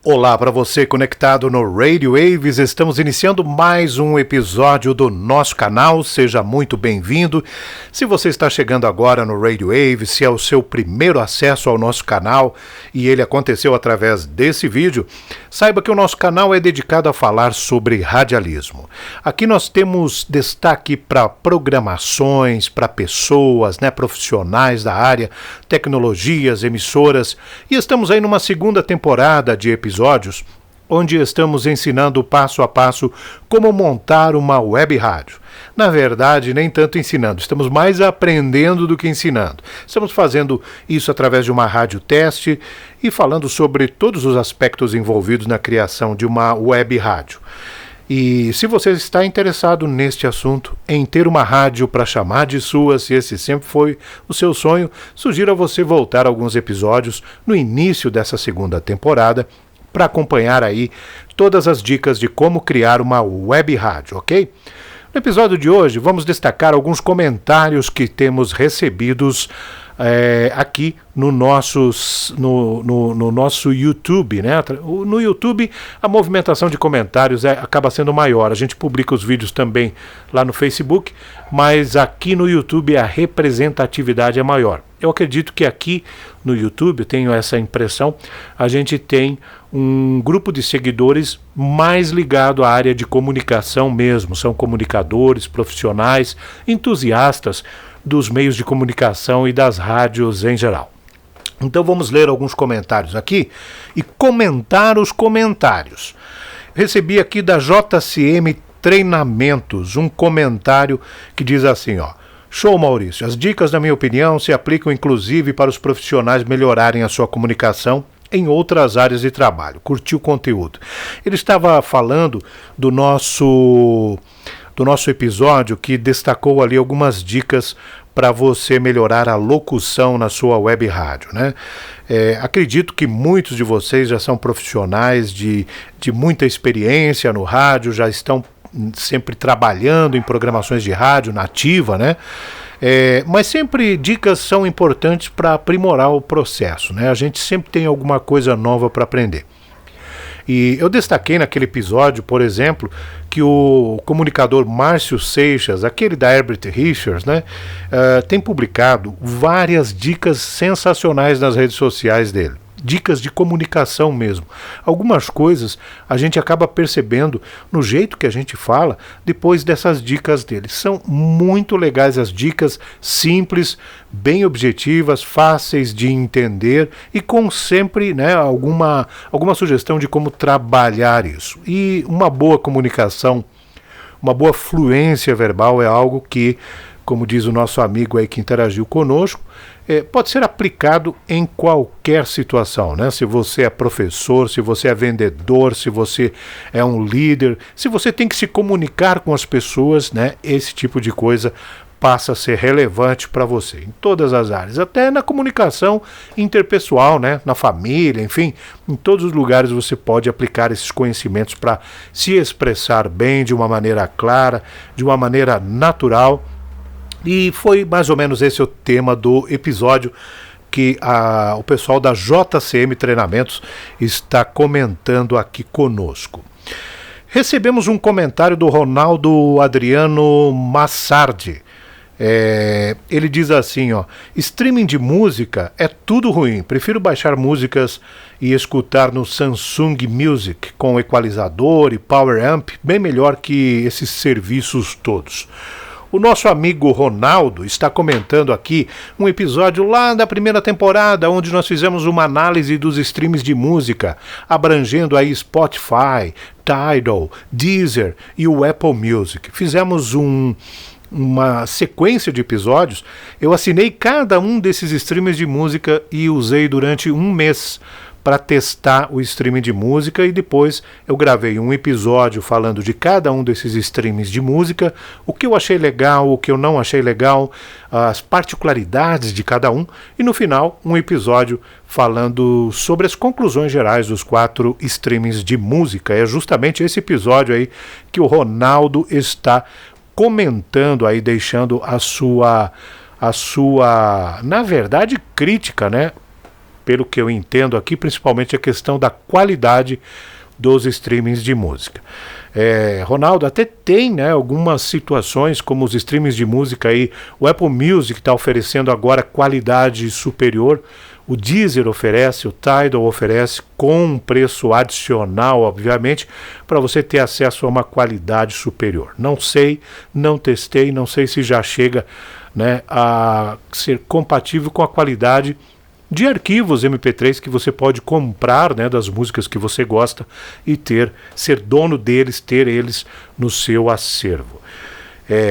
Olá para você conectado no Radio Waves, estamos iniciando mais um episódio do nosso canal, seja muito bem-vindo. Se você está chegando agora no Radio Waves, se é o seu primeiro acesso ao nosso canal e ele aconteceu através desse vídeo, saiba que o nosso canal é dedicado a falar sobre radialismo. Aqui nós temos destaque para programações, para pessoas, profissionais da área, tecnologias, emissoras, e estamos aí numa segunda temporada de episódios onde estamos ensinando passo a passo como montar uma web rádio. Na verdade, nem tanto ensinando, estamos mais aprendendo do que ensinando. Estamos fazendo isso através de uma rádio teste e falando sobre todos os aspectos envolvidos na criação de uma web rádio. E se você está interessado neste assunto, em ter uma rádio para chamar de sua, se esse sempre foi o seu sonho, sugiro a você voltar alguns episódios no início dessa segunda temporada para acompanhar aí todas as dicas de como criar uma web rádio, ok? No episódio de hoje vamos destacar alguns comentários que temos recebidos aqui no nosso YouTube, No YouTube a movimentação de comentários acaba sendo maior. A gente publica os vídeos também lá no Facebook, mas aqui no YouTube a representatividade é maior. Eu acredito que aqui no YouTube, tenho essa impressão, a gente tem um grupo de seguidores mais ligado à área de comunicação mesmo. São comunicadores, profissionais, entusiastas dos meios de comunicação e das rádios em geral. Então vamos ler alguns comentários aqui e comentar os comentários. Recebi aqui da JCM Treinamentos um comentário que diz assim, Show, Maurício. As dicas, na minha opinião, se aplicam inclusive para os profissionais melhorarem a sua comunicação em outras áreas de trabalho. Curti o conteúdo. Ele estava falando do nosso episódio que destacou ali algumas dicas para você melhorar a locução na sua web rádio, acredito que muitos de vocês já são profissionais de muita experiência no rádio, já estão sempre trabalhando em programações de rádio nativa, mas sempre dicas são importantes para aprimorar o processo, A gente sempre tem alguma coisa nova para aprender. E eu destaquei naquele episódio, por exemplo, que o comunicador Márcio Seixas, aquele da Herbert Richards, tem publicado várias dicas sensacionais nas redes sociais dele. Dicas de comunicação mesmo. Algumas coisas a gente acaba percebendo no jeito que a gente fala depois dessas dicas dele. São muito legais as dicas, simples, bem objetivas, fáceis de entender e com sempre alguma sugestão de como trabalhar isso. E uma boa comunicação, uma boa fluência verbal é algo que, como diz o nosso amigo aí que interagiu conosco, pode ser aplicado em qualquer situação, Se você é professor, se você é vendedor, se você é um líder, se você tem que se comunicar com as pessoas, esse tipo de coisa passa a ser relevante para você, em todas as áreas, até na comunicação interpessoal, na família, enfim, em todos os lugares você pode aplicar esses conhecimentos para se expressar bem, de uma maneira clara, de uma maneira natural. E foi mais ou menos esse o tema do episódio que o pessoal da JCM Treinamentos está comentando aqui conosco. Recebemos um comentário do Ronaldo Adriano Massardi. Ele diz assim, streaming de música é tudo ruim, prefiro baixar músicas e escutar no Samsung Music com equalizador e power amp, bem melhor que esses serviços todos. O nosso amigo Ronaldo está comentando aqui um episódio lá da primeira temporada, onde nós fizemos uma análise dos streams de música, abrangendo aí Spotify, Tidal, Deezer e o Apple Music. Fizemos uma sequência de episódios. Eu assinei cada um desses streams de música e usei durante um mês para testar o streaming de música, e depois eu gravei um episódio falando de cada um desses streamings de música, o que eu achei legal, o que eu não achei legal, as particularidades de cada um, e no final um episódio falando sobre as conclusões gerais dos 4 streamings de música. É justamente esse episódio aí que o Ronaldo está comentando aí, deixando a sua, na verdade, crítica, né? Pelo que eu entendo aqui, principalmente a questão da qualidade dos streamings de música. Ronaldo, até tem, né, algumas situações como os streamings de música aí, o Apple Music está oferecendo agora qualidade superior, o Deezer oferece, o Tidal oferece, com um preço adicional, obviamente, para você ter acesso a uma qualidade superior. Não sei, não testei, não sei se já chega, né, a ser compatível com a qualidade de arquivos MP3 que você pode comprar, né, das músicas que você gosta e ser dono deles, ter eles no seu acervo.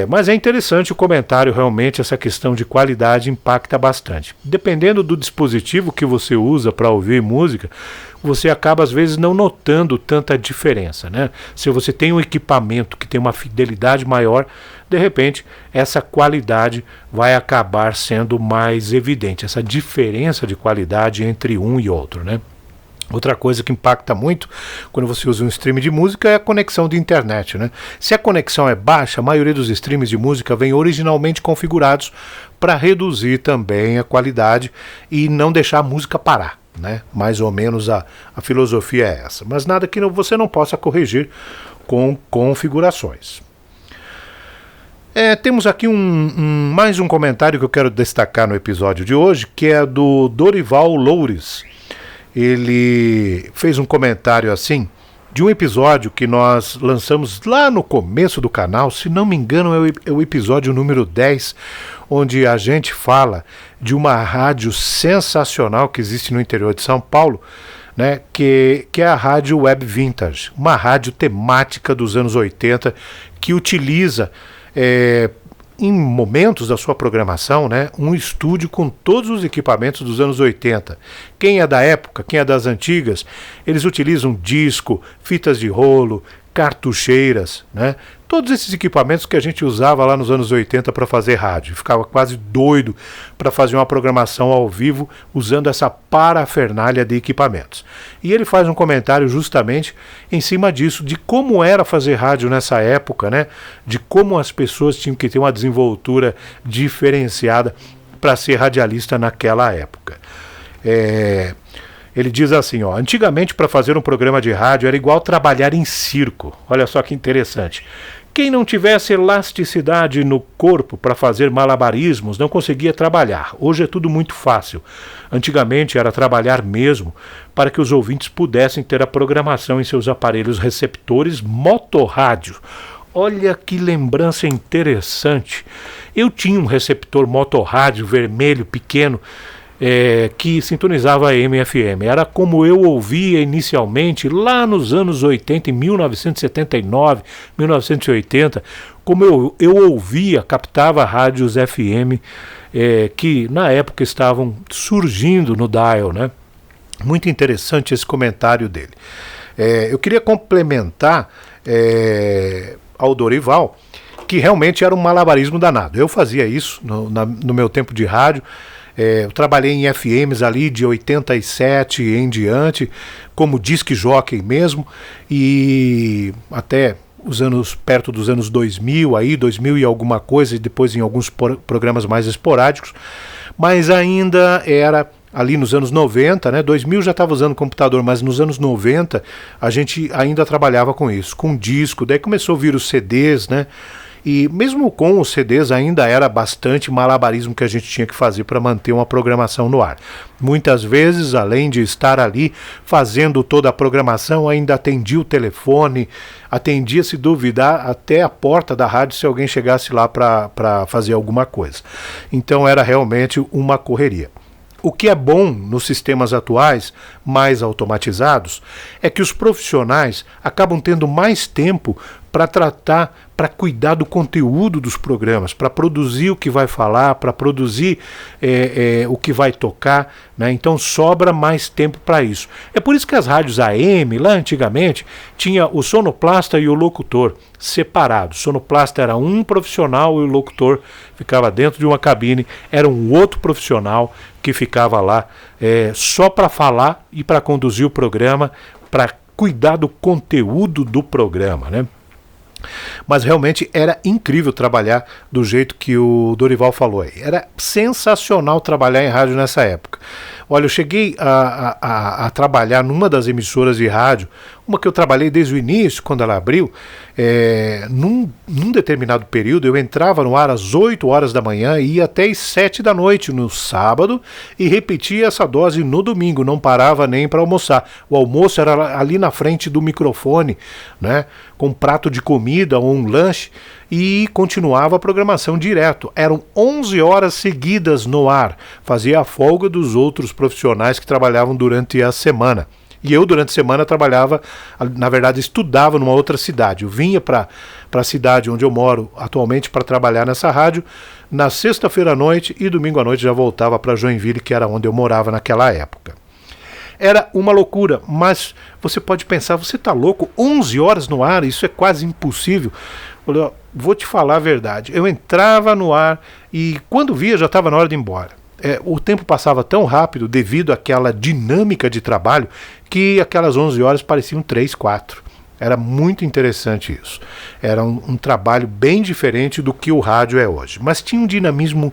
Mas é interessante o comentário, realmente essa questão de qualidade impacta bastante. Dependendo do dispositivo que você usa para ouvir música, você acaba às vezes não notando tanta diferença, né? Se você tem um equipamento que tem uma fidelidade maior, de repente essa qualidade vai acabar sendo mais evidente, essa diferença de qualidade entre um e outro, né? Outra coisa que impacta muito quando você usa um stream de música é a conexão de internet, né? Se a conexão é baixa, a maioria dos streams de música vem originalmente configurados para reduzir também a qualidade e não deixar a música parar, né? Mais ou menos a filosofia é essa. Mas nada que você não possa corrigir com configurações. Temos aqui mais um comentário que eu quero destacar no episódio de hoje, que é do Dorival Loures. Ele fez um comentário assim, de um episódio que nós lançamos lá no começo do canal, se não me engano é o episódio número 10, onde a gente fala de uma rádio sensacional que existe no interior de São Paulo, né, que é a Rádio Web Vintage, uma rádio temática dos anos 80 que utiliza em momentos da sua programação, né, um estúdio com todos os equipamentos dos anos 80. Quem é da época, quem é das antigas, eles utilizam disco, fitas de rolo, cartucheiras, né? Todos esses equipamentos que a gente usava lá nos anos 80 para fazer rádio. Ficava quase doido para fazer uma programação ao vivo usando essa parafernália de equipamentos. E ele faz um comentário justamente em cima disso, de como era fazer rádio nessa época, né? De como as pessoas tinham que ter uma desenvoltura diferenciada para ser radialista naquela época. Ele diz assim, antigamente para fazer um programa de rádio era igual trabalhar em circo. Olha só que interessante. Quem não tivesse elasticidade no corpo para fazer malabarismos não conseguia trabalhar. Hoje é tudo muito fácil. Antigamente era trabalhar mesmo para que os ouvintes pudessem ter a programação em seus aparelhos receptores motorrádio. Olha que lembrança interessante. Eu tinha um receptor motorrádio vermelho pequeno, que sintonizava a AM e FM. Era como eu ouvia inicialmente lá nos anos 80, em 1979, 1980, como eu ouvia, captava rádios FM que na época estavam surgindo no dial, né? Muito interessante esse comentário dele. Eu queria complementar ao Dorival, que realmente era um malabarismo danado. Eu fazia isso no meu tempo de rádio. Eu trabalhei em FMs ali de 87 em diante, como disc jockey mesmo, e até perto dos anos 2000, 2000 e alguma coisa, e depois em alguns programas mais esporádicos, mas ainda era ali nos anos 90, né? 2000 já estava usando computador, mas nos anos 90 a gente ainda trabalhava com isso, com disco, daí começou a vir os CDs, né? E mesmo com os CDs ainda era bastante malabarismo que a gente tinha que fazer para manter uma programação no ar. Muitas vezes, além de estar ali fazendo toda a programação, ainda atendia o telefone, atendia, se duvidar, até a porta da rádio se alguém chegasse lá para fazer alguma coisa. Então era realmente uma correria. O que é bom nos sistemas atuais, mais automatizados, é que os profissionais acabam tendo mais tempo para tratar, para cuidar do conteúdo dos programas, para produzir o que vai falar, para produzir o que vai tocar, né? Então sobra mais tempo para isso. É por isso que as rádios AM, lá antigamente, tinha o sonoplasta e o locutor separados. O sonoplasta era um profissional e o locutor ficava dentro de uma cabine, era um outro profissional que ficava lá só para falar e para conduzir o programa, para cuidar do conteúdo do programa, né? Mas realmente era incrível trabalhar do jeito que o Dorival falou aí. Era sensacional trabalhar em rádio nessa época. Olha, eu cheguei a trabalhar numa das emissoras de rádio, uma que eu trabalhei desde o início, quando ela abriu. Num determinado período eu entrava no ar às 8 horas da manhã e ia até às 7 da noite no sábado e repetia essa dose no domingo, não parava nem para almoçar. O almoço era ali na frente do microfone, né, com um prato de comida ou um lanche, e continuava a programação direto. Eram 11 horas seguidas no ar, fazia a folga dos outros profissionais que trabalhavam durante a semana. E eu, durante a semana, trabalhava, na verdade, estudava numa outra cidade. Eu vinha para a cidade onde eu moro atualmente para trabalhar nessa rádio na sexta-feira à noite, e domingo à noite já voltava para Joinville, que era onde eu morava naquela época. Era uma loucura, mas você pode pensar, você está louco? 11 horas no ar, isso é quase impossível. Eu vou te falar a verdade. Eu entrava no ar e quando via já estava na hora de ir embora. O tempo passava tão rápido devido àquela dinâmica de trabalho que aquelas 11 horas pareciam 3, 4. Era muito interessante isso. Era um trabalho bem diferente do que o rádio é hoje. Mas tinha um dinamismo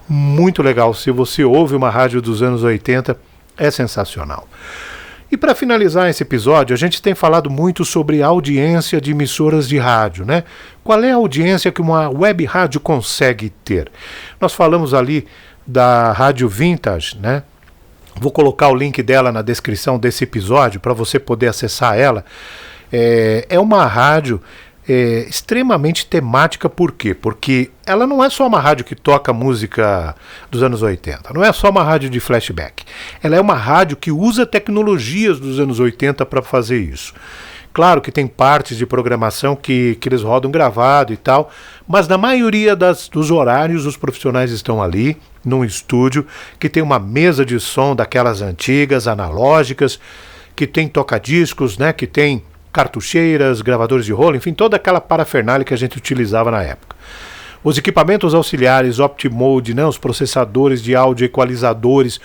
muito legal. Se você ouve uma rádio dos anos 80, é sensacional. E para finalizar esse episódio, a gente tem falado muito sobre audiência de emissoras de rádio, né? Qual é a audiência que uma web rádio consegue ter? Nós falamos ali da Rádio Vintage, né? Vou colocar o link dela na descrição desse episódio para você poder acessar ela. É uma rádio extremamente temática. Por quê? Porque ela não é só uma rádio que toca música dos anos 80, não é só uma rádio de flashback. Ela é uma rádio que usa tecnologias dos anos 80 para fazer isso. Claro que tem partes de programação que eles rodam gravado e tal, mas na maioria dos horários os profissionais estão ali, num estúdio, que tem uma mesa de som daquelas antigas, analógicas, que tem toca-discos, né, que tem cartucheiras, gravadores de rolo, enfim, toda aquela parafernália que a gente utilizava na época. Os equipamentos auxiliares, Optimode, né, os processadores de áudio, equalizadores,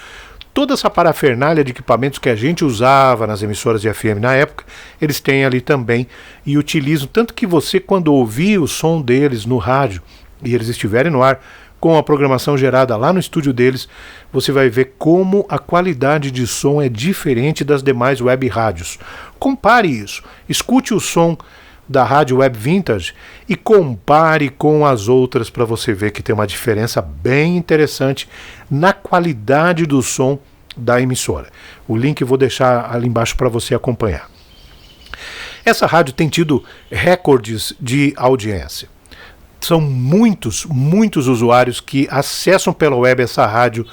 toda essa parafernália de equipamentos que a gente usava nas emissoras de FM na época, eles têm ali também e utilizam, tanto que você, quando ouvir o som deles no rádio e eles estiverem no ar, com a programação gerada lá no estúdio deles, você vai ver como a qualidade de som é diferente das demais web rádios. Compare isso, escute o som da Rádio Web Vintage e compare com as outras para você ver que tem uma diferença bem interessante na qualidade do som da emissora. O link eu vou deixar ali embaixo para você acompanhar. Essa rádio tem tido recordes de audiência. São muitos usuários que acessam pela web essa rádio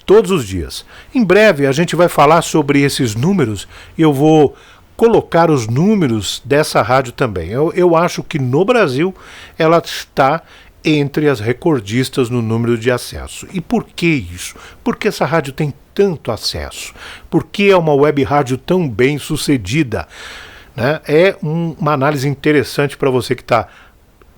todos os dias. Em breve a gente vai falar sobre esses números e eu vou colocar os números dessa rádio também. Eu acho que no Brasil ela está entre as recordistas no número de acesso. E por que isso? Porque essa rádio tem tanto acesso? Porque é uma web rádio tão bem sucedida? Né? É uma análise interessante para você que está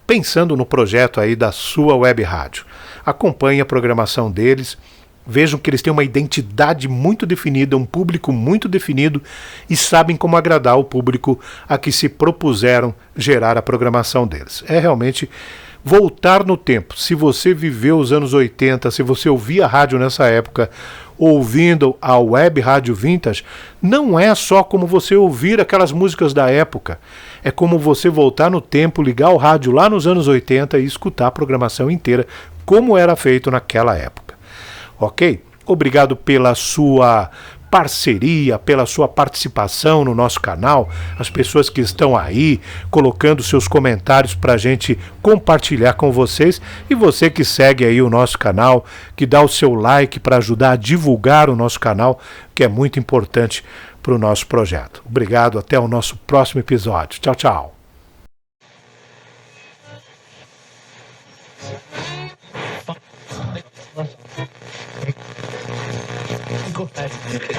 pensando no projeto aí da sua web rádio. Acompanhe a programação deles, vejam que eles têm uma identidade muito definida, um público muito definido e sabem como agradar o público a que se propuseram gerar a programação deles. É realmente voltar no tempo. Se você viveu os anos 80, se você ouvia rádio nessa época, ouvindo a web rádio Vintage, não é só como você ouvir aquelas músicas da época. É como você voltar no tempo, ligar o rádio lá nos anos 80 e escutar a programação inteira, como era feito naquela época. Ok? Obrigado pela sua parceria, pela sua participação no nosso canal, as pessoas que estão aí colocando seus comentários para a gente compartilhar com vocês, e você que segue aí o nosso canal, que dá o seu like para ajudar a divulgar o nosso canal, que é muito importante para o nosso projeto. Obrigado, até o nosso próximo episódio. Tchau, tchau. Listen.